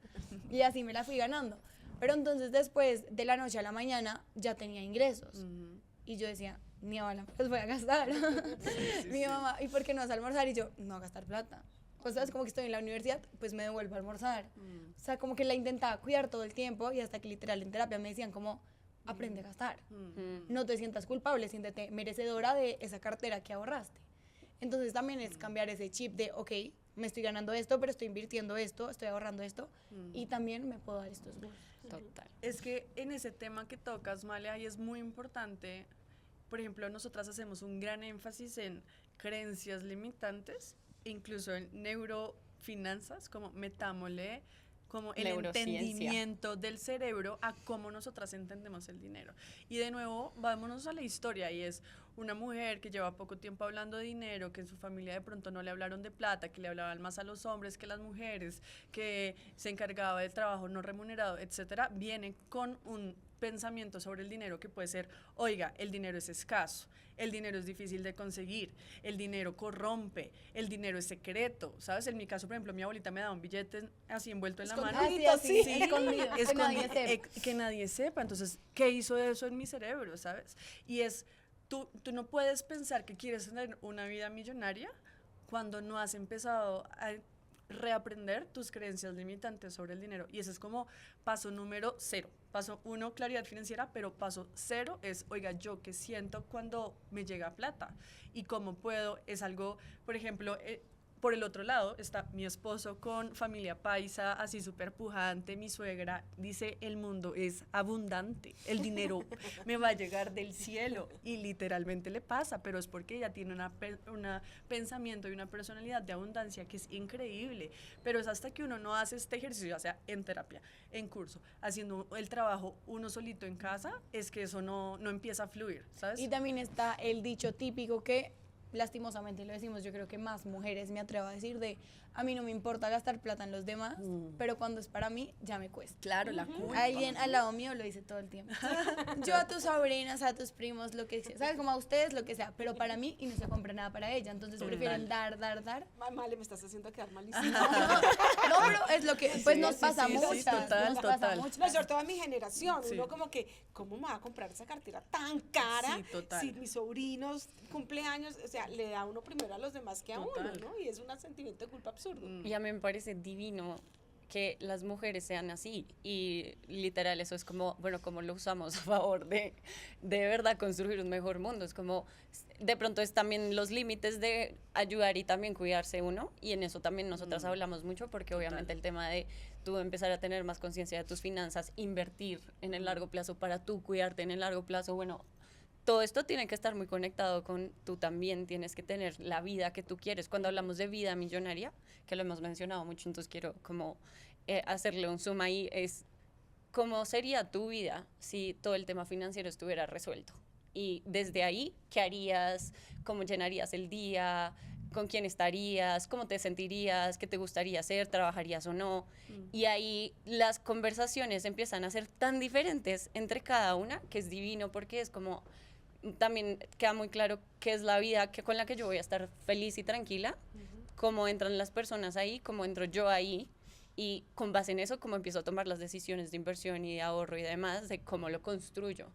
Y así me la fui ganando. Pero entonces después, de la noche a la mañana, ya tenía ingresos. Y yo decía, ni a bala, pues voy a gastar. Mi mamá, ¿y por qué no vas a almorzar? Y yo, no a gastar plata. Cosas como que estoy en la universidad, pues me devuelvo a almorzar. O sea, como que la intentaba cuidar todo el tiempo y hasta que literal en terapia me decían como, aprende a gastar. No te sientas culpable, siéntete merecedora de esa cartera que ahorraste. Entonces también es cambiar ese chip de, ok, me estoy ganando esto, pero estoy invirtiendo esto, estoy ahorrando esto y también me puedo dar estos gustos. Total. Es que en ese tema que tocas, Male, ahí es muy importante. Por ejemplo, nosotras hacemos un gran énfasis en creencias limitantes, incluso en neurofinanzas, como metámosle como el entendimiento del cerebro a cómo nosotras entendemos el dinero. Y de nuevo, vámonos a la historia, y es una mujer que lleva poco tiempo hablando de dinero, que en su familia de pronto no le hablaron de plata, que le hablaban más a los hombres que a las mujeres, que se encargaba del trabajo no remunerado, etcétera, viene con un pensamiento sobre el dinero que puede ser, oiga, el dinero es escaso, el dinero es difícil de conseguir, el dinero corrompe, el dinero es secreto, ¿sabes? En mi caso, por ejemplo, mi abuelita me daba un billete así envuelto en la mano. Así, escondido, que nadie sepa. Que nadie sepa. Entonces, ¿qué hizo eso en mi cerebro, sabes? Y es, tú no puedes pensar que quieres tener una vida millonaria cuando no has empezado a reaprender tus creencias limitantes sobre el dinero. Y ese es como paso número 0. Paso 1, claridad financiera, pero paso 0 es, oiga, ¿yo qué siento cuando me llega plata? Y cómo puedo, es algo, por ejemplo, por el otro lado está mi esposo con familia paisa, así súper pujante, mi suegra dice, el mundo es abundante, el dinero me va a llegar del cielo, y literalmente le pasa, pero es porque ella tiene un pensamiento y una personalidad de abundancia que es increíble, pero es hasta que uno no hace este ejercicio, ya sea en terapia, en curso, haciendo el trabajo uno solito en casa, es que eso no empieza a fluir, ¿sabes? Y también está el dicho típico que lastimosamente lo decimos, yo creo que más mujeres, me atrevo a decir, de a mí no me importa gastar plata en los demás, pero cuando es para mí, ya me cuesta. Claro, la culpa. Alguien al lado mío lo dice todo el tiempo. Yo a tus sobrinas, a tus primos, lo que sea, ¿sabes? Como a ustedes, lo que sea, pero para mí y no se compra nada para ella. Entonces prefieren dar. Male, me estás haciendo quedar malísimo. No, pero es lo que pues Sí, nos sí, pasa sí, mucho. sí, total, total. No, sobre todo a mi generación, Sí. uno como que, ¿cómo me va a comprar esa cartera tan cara? Sí, total. Si mis sobrinos cumpleaños, o sea, le da uno primero a los demás que a Total. uno, ¿no? Y es un sentimiento de culpa absurdo. Y a mí me parece divino que las mujeres sean así y literal eso es como, bueno, como lo usamos a favor de verdad construir un mejor mundo, es como, de pronto es también los límites de ayudar y también cuidarse uno y en eso también nosotras hablamos mucho porque obviamente el tema de tú empezar a tener más conciencia de tus finanzas, invertir en el largo plazo para tú cuidarte en el largo plazo, bueno, todo esto tiene que estar muy conectado con tú también tienes que tener la vida que tú quieres. Cuando hablamos de vida millonaria, que lo hemos mencionado mucho, entonces quiero como hacerle un zoom ahí, es cómo sería tu vida si todo el tema financiero estuviera resuelto. Y desde ahí, ¿qué harías? ¿Cómo llenarías el día? ¿Con quién estarías? ¿Cómo te sentirías? ¿Qué te gustaría hacer? ¿Trabajarías o no? Y ahí las conversaciones empiezan a ser tan diferentes entre cada una, que es divino porque es como también queda muy claro qué es la vida con la que yo voy a estar feliz y tranquila, cómo entran las personas ahí, cómo entro yo ahí y con base en eso cómo empiezo a tomar las decisiones de inversión y de ahorro y demás, de cómo lo construyo.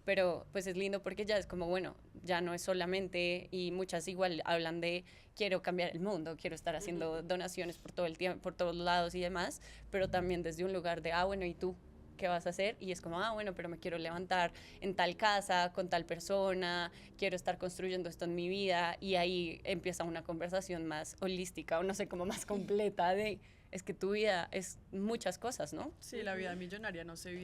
Pero pues es lindo porque ya es como, bueno, ya no es solamente, y muchas igual hablan de quiero cambiar el mundo, quiero estar haciendo donaciones por todo el tiempo, por todos lados y demás, pero también desde un lugar de, bueno, ¿y tú? ¿Qué vas a hacer? Y es como, bueno, pero me quiero levantar en tal casa, con tal persona, quiero estar construyendo esto en mi vida, y ahí empieza una conversación más holística, o no sé, como más completa de, es que tu vida es muchas cosas, ¿no? Sí, la vida millonaria no se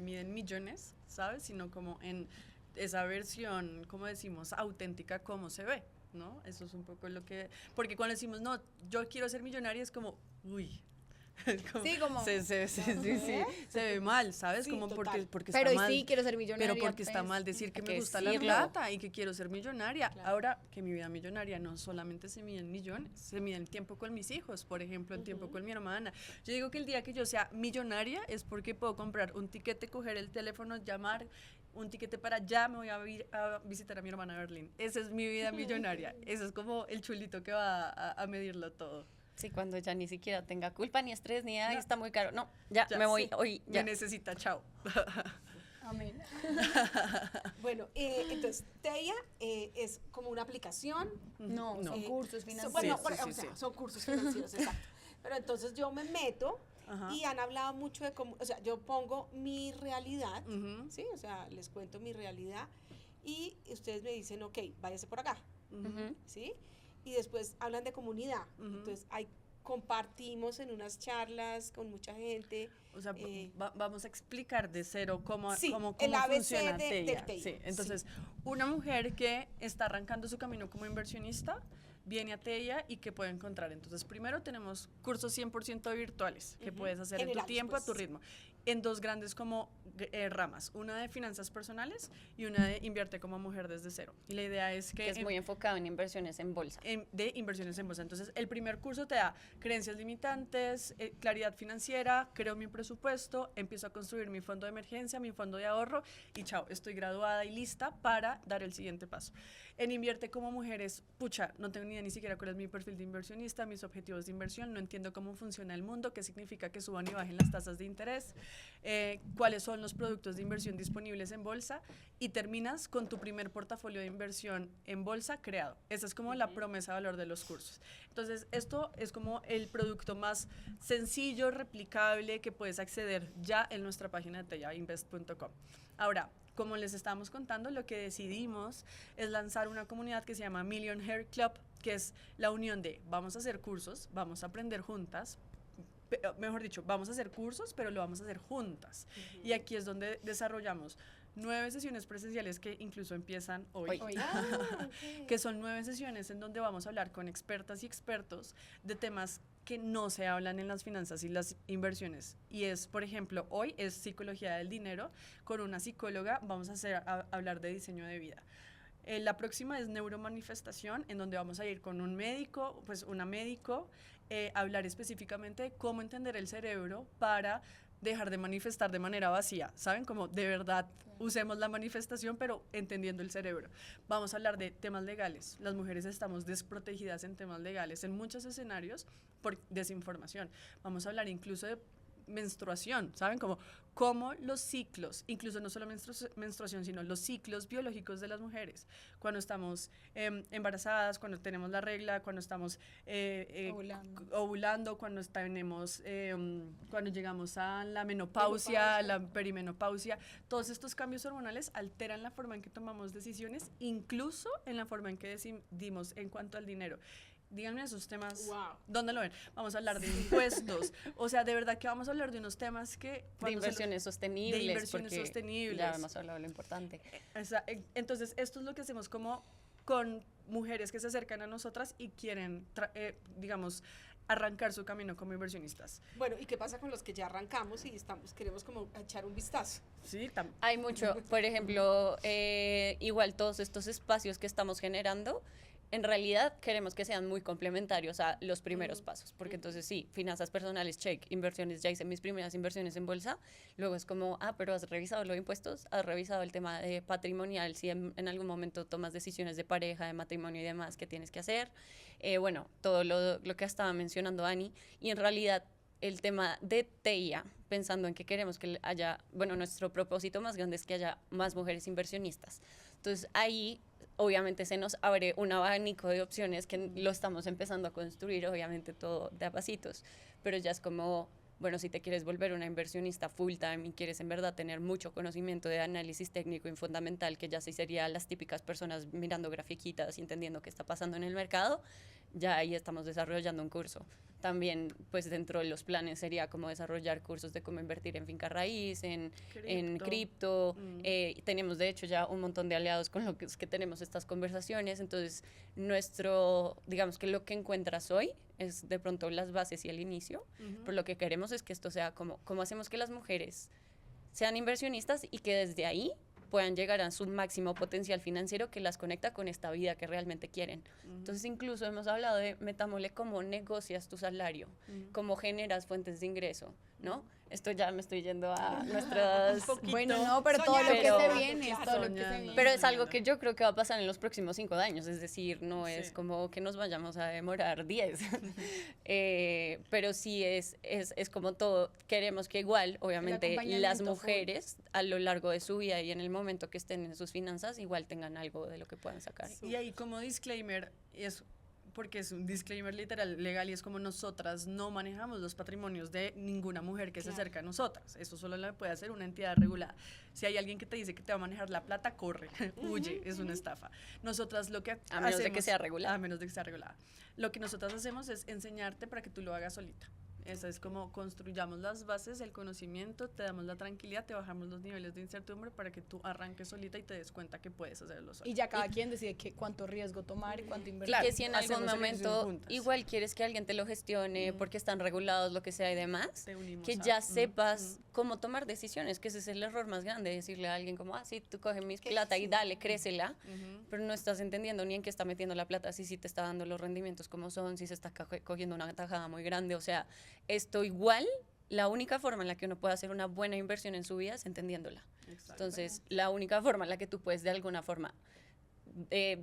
mide en millones, ¿sabes? Sino como en esa versión, como decimos, auténtica, cómo se ve, ¿no? Eso es un poco lo que... Porque cuando decimos, no, yo quiero ser millonaria, es como, uy... Sí, como... se ve mal, ¿sabes? Sí, como total. porque Pero está mal. sí, quiero ser millonaria. Pero porque está pues. mal decir que Hay me que gusta la decirlo. plata y que quiero ser millonaria. Claro. Ahora, que mi vida millonaria no solamente se mide en millones, se mide en tiempo con mis hijos, por ejemplo, en tiempo con mi hermana. Yo digo que el día que yo sea millonaria es porque puedo comprar un tiquete, coger el teléfono, llamar, un tiquete para allá, me voy a visitar a mi hermana Berlín. Esa es mi vida millonaria. Eso es como el chulito que va a medirlo todo. Sí, cuando ya ni siquiera tenga culpa, ni estrés, ni ay, está muy caro. No, ya me voy sí, hoy, ya. Me necesita, chao. Amén. Bueno, entonces, TEIA es como una aplicación. No, No. son cursos financieros. Bueno, Sí, o sí, sea, sí. son cursos financieros, exacto. Pero entonces yo me meto Ajá. y han hablado mucho de cómo, o sea, yo pongo mi realidad, Ujú. ¿sí? O sea, les cuento mi realidad y ustedes me dicen, ok, váyase por acá, Ujú. ¿sí? Y después hablan de comunidad. Ujú. Entonces, compartimos en unas charlas con mucha gente. O sea, Eh, vamos a explicar de cero cómo, Sí, cómo el ABC funciona del TEIA. TEIA, Sí, entonces, una mujer que está arrancando su camino como inversionista viene a TEIA y que puede encontrar. Entonces, primero tenemos cursos 100% virtuales que puedes hacer en tu Generales, tiempo, a tu pues. ritmo, en dos grandes como ramas, una de finanzas personales y una de invierte como mujer desde cero. Y la idea es Que es muy enfocado en inversiones en bolsa. de inversiones en bolsa. Entonces, el primer curso te da creencias limitantes, claridad financiera, creo mi presupuesto, empiezo a construir mi fondo de emergencia, mi fondo de ahorro y chao, estoy graduada y lista para dar el siguiente paso. En Invierte como Mujeres, pucha, no tengo ni idea ni siquiera cuál es mi perfil de inversionista, mis objetivos de inversión, no entiendo cómo funciona el mundo, qué significa que suban y bajen las tasas de interés, cuáles son los productos de inversión disponibles en bolsa y terminas con tu primer portafolio de inversión en bolsa creado. Esa es como la promesa de valor de los cursos. Entonces, esto es como el producto más sencillo, replicable, que puedes acceder ya en nuestra página de teiainvest.com. Ahora, como les estábamos contando, lo que decidimos es lanzar una comunidad que se llama Million Hair Club, que es la unión de vamos a hacer cursos, vamos a aprender juntas, mejor dicho, vamos a hacer cursos, pero lo vamos a hacer juntas. Y aquí es donde desarrollamos 9 sesiones presenciales que incluso empiezan hoy. Que son 9 sesiones en donde vamos a hablar con expertas y expertos de temas que no se hablan en las finanzas y las inversiones. Y es, por ejemplo, hoy es psicología del dinero. Con una psicóloga vamos a hablar de diseño de vida. La próxima es neuromanifestación, en donde vamos a ir con un médico, pues una médico hablar específicamente de cómo entender el cerebro para dejar de manifestar de manera vacía, ¿saben? Como de verdad usemos la manifestación, pero entendiendo el cerebro. Vamos a hablar de temas legales. Las mujeres estamos desprotegidas en temas legales en muchos escenarios por desinformación. Vamos a hablar incluso de menstruación, ¿saben? Como cómo los ciclos, incluso no solo menstruación, sino los ciclos biológicos de las mujeres, cuando estamos embarazadas, cuando tenemos la regla, cuando estamos ovulando, cuando tenemos, cuando llegamos a la menopausia, la perimenopausia, todos estos cambios hormonales alteran la forma en que tomamos decisiones, incluso en la forma en que decidimos en cuanto al dinero. Díganme esos temas, Wow. ¿dónde lo ven? Vamos a hablar de impuestos, o sea, de verdad que vamos a hablar de unos temas que... De inversiones sostenibles. De inversiones porque sostenibles. Ya hemos hablado de lo importante. Entonces, esto es lo que hacemos como con mujeres que se acercan a nosotras y quieren, digamos, arrancar su camino como inversionistas. Bueno, ¿y qué pasa con los que ya arrancamos y queremos como echar un vistazo? Sí, Hay mucho, por ejemplo, igual todos estos espacios que estamos generando, en realidad queremos que sean muy complementarios a los primeros pasos, porque entonces sí, finanzas personales, check, inversiones, ya hice mis primeras inversiones en bolsa, luego es como, pero ¿has revisado los impuestos? ¿Has revisado el tema de patrimonial? Si en algún momento tomas decisiones de pareja, de matrimonio y demás, ¿qué tienes que hacer? Bueno, todo lo que estaba mencionando Ani, y en realidad el tema de TIA, pensando en que queremos que haya, bueno, nuestro propósito más grande es que haya más mujeres inversionistas. Entonces ahí obviamente se nos abre un abanico de opciones que lo estamos empezando a construir, obviamente todo de a pasitos, pero ya es como, bueno, si te quieres volver una inversionista full time y quieres en verdad tener mucho conocimiento de análisis técnico y fundamental, que ya sí serían las típicas personas mirando grafiquitas y entendiendo qué está pasando en el mercado, ya ahí estamos desarrollando un curso. También, pues dentro de los planes sería como desarrollar cursos de cómo invertir en finca raíz, en cripto. Tenemos de hecho ya un montón de aliados con los que tenemos estas conversaciones. Entonces, digamos que lo que encuentras hoy es de pronto las bases y el inicio. Pero lo que queremos es que esto sea como hacemos que las mujeres sean inversionistas y que desde ahí puedan llegar a su máximo potencial financiero que las conecta con esta vida que realmente quieren. Entonces, incluso hemos hablado de, metámosle, cómo negocias tu salario, cómo generas fuentes de ingreso, ¿no? Esto ya me estoy yendo a nuestras... Bueno, no, pero todo lo que se viene, es todo lo que se viene. Pero es algo que yo creo que va a pasar en los próximos 5 años, es decir, no es como que nos vayamos a demorar 10. Pero sí es como todo, queremos que igual, obviamente, las mujeres a lo largo de su vida y en el momento que estén en sus finanzas, igual tengan algo de lo que puedan sacar. Y ahí como disclaimer, porque es un disclaimer literal legal y es como nosotras no manejamos los patrimonios de ninguna mujer que se acerca a nosotras. Eso solo lo puede hacer una entidad regulada. Si hay alguien que te dice que te va a manejar la plata, corre, huye, es una estafa. Nosotras lo que a menos de que sea regulada. A menos de que sea regulada. Lo que nosotras hacemos es enseñarte para que tú lo hagas solita. Esa es como construyamos las bases, el conocimiento, te damos la tranquilidad, te bajamos los niveles de incertidumbre para que tú arranques solita y te des cuenta que puedes hacerlo solita. Y ya cada quien decide cuánto riesgo tomar y cuánto invertir. Y que si en algún momento igual quieres que alguien te lo gestione porque están regulados, lo que sea y demás, que ya sepas cómo tomar decisiones, que ese es el error más grande, decirle a alguien como, sí, tú coge mis plata y dale, crécela, pero no estás entendiendo ni en qué está metiendo la plata, si te está dando los rendimientos como son, si se está cogiendo una tajada muy grande, o sea, esto igual, la única forma en la que uno puede hacer una buena inversión en su vida es entendiéndola. Entonces, la única forma en la que tú puedes de alguna forma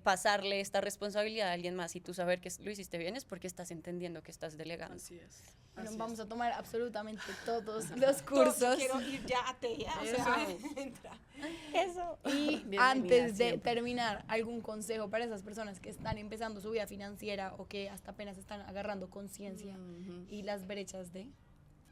pasarle esta responsabilidad a alguien más y tú saber que lo hiciste bien es porque estás entendiendo que estás delegando. Así es. Bueno, vamos a tomar absolutamente todos los cursos. Quiero ir ya a TIA, o sea, entra. Eso. Y Bienvenida antes de siempre. terminar, ¿algún consejo para esas personas que están empezando su vida financiera o que hasta apenas están agarrando conciencia y las brechas de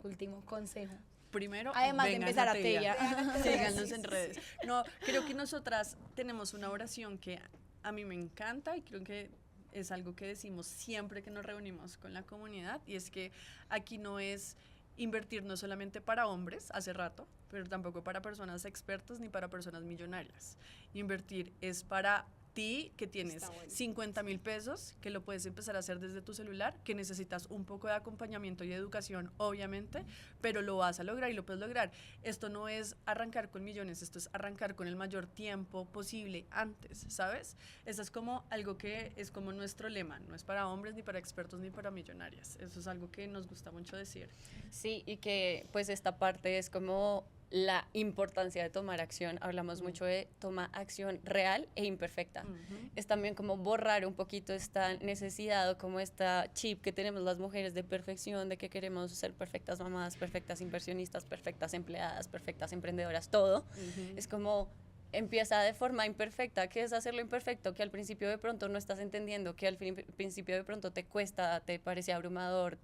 último consejo? Primero, Además de vengan empezar a TIA. TIA. Síganos en redes. No, creo que nosotras tenemos una oración que a mí me encanta y creo que es algo que decimos siempre que nos reunimos con la comunidad, y es que aquí no es invertir no solamente para hombres, hace rato, pero tampoco para personas expertas ni para personas millonarias. Invertir es para ti que tienes Está bueno. 50.000 pesos, que lo puedes empezar a hacer desde tu celular, que necesitas un poco de acompañamiento y educación, obviamente, pero lo vas a lograr y lo puedes lograr. Esto no es arrancar con millones, esto es arrancar con el mayor tiempo posible antes, ¿sabes? Eso es como algo que es como nuestro lema, no es para hombres, ni para expertos, ni para millonarias. Eso es algo que nos gusta mucho decir. Sí, y que pues esta parte es como la importancia de tomar acción. Hablamos mucho de toma acción real e imperfecta. Es también como borrar un poquito esta necesidad o como esta chip que tenemos las mujeres de perfección, de que queremos ser perfectas mamás, perfectas inversionistas, perfectas empleadas, perfectas emprendedoras, todo. Es como empieza de forma imperfecta. ¿Qué es hacerlo imperfecto? Que al principio de pronto no estás entendiendo, que al principio de pronto te cuesta, te parece abrumador,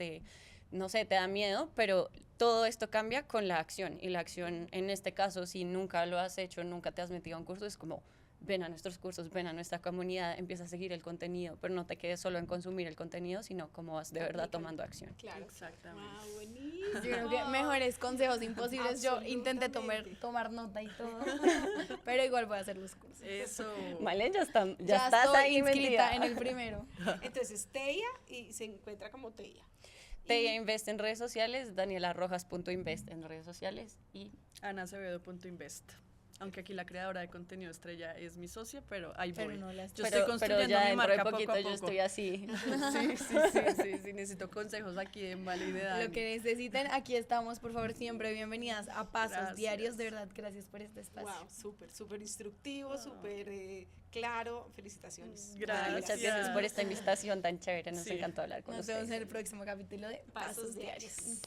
no sé, te da miedo, pero todo esto cambia con la acción. Y la acción, en este caso, si nunca lo has hecho, nunca te has metido a un curso, es como, ven a nuestros cursos, ven a nuestra comunidad, empieza a seguir el contenido, pero no te quedes solo en consumir el contenido, sino como vas de verdad tomando acción. Claro. Exactamente. Ah, buenísimo. Yo creo que mejores consejos imposibles. Yo intenté Absolutamente. tomar nota y todo, pero igual voy a hacer los cursos. Eso. Malen, ya estás estoy ahí inscrita metida. en el primero. Entonces, Teia, y se encuentra como Teia. Teia Invest en redes sociales, danielarojas.invest en redes sociales y anacevedo.invest. Aunque aquí la creadora de contenido estrella es mi socia, pero ahí Pero voy. no la Yo estoy- estoy construyendo ya mi dentro marca de poco poquito a yo poco. estoy así. Sí, necesito consejos aquí en Vale y de Dani. Lo que necesiten, aquí estamos, por favor, siempre bienvenidas a Pasos Gracias. Diarios. De verdad, gracias por este espacio. Wow, súper instructivo, súper claro. Felicitaciones. Gracias. Muchas gracias por esta invitación tan chévere, nos Sí. encantó hablar con Nos ustedes. vemos en el próximo capítulo de Pasos Pasos Diarios. Diarios.